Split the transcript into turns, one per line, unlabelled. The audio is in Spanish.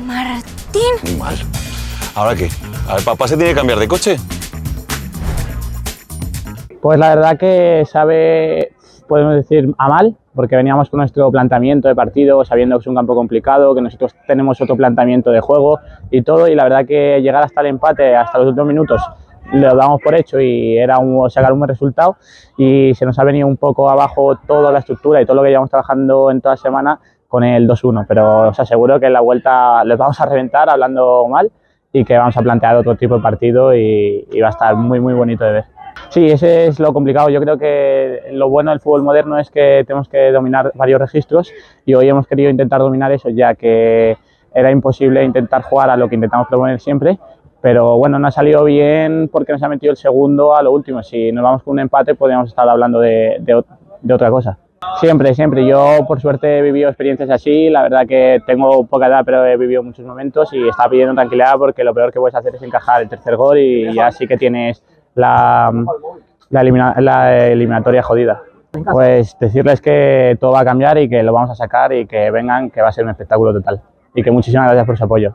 Martín.
Muy mal. ¿Ahora qué? A ver, ¿papá se tiene que cambiar de coche?
Pues la verdad que sabe, podemos decir, a mal, porque veníamos con nuestro planteamiento de partido, sabiendo que es un campo complicado, que nosotros tenemos otro planteamiento de juego y todo, y la verdad que llegar hasta el empate, hasta los últimos minutos, lo damos por hecho y era sacar un buen resultado, y se nos ha venido un poco abajo toda la estructura y todo lo que llevamos trabajando en toda la semana con el 2-1, pero os aseguro que en la vuelta les vamos a reventar hablando mal y que vamos a plantear otro tipo de partido y va a estar muy bonito de ver. Sí, ese es lo complicado. Yo creo que lo bueno del fútbol moderno es que tenemos que dominar varios registros y hoy hemos querido intentar dominar eso, ya que era imposible intentar jugar a lo que intentamos proponer siempre, pero bueno, no ha salido bien porque nos ha metido el segundo a lo último. Si nos vamos con un empate podríamos estar hablando de otra cosa. Siempre. Yo por suerte he vivido experiencias así, la verdad que tengo poca edad pero he vivido muchos momentos y estaba pidiendo tranquilidad porque lo peor que puedes hacer es encajar el tercer gol y ya sí que tienes la eliminatoria jodida. Pues decirles que todo va a cambiar y que lo vamos a sacar y que vengan, que va a ser un espectáculo total y que muchísimas gracias por su apoyo.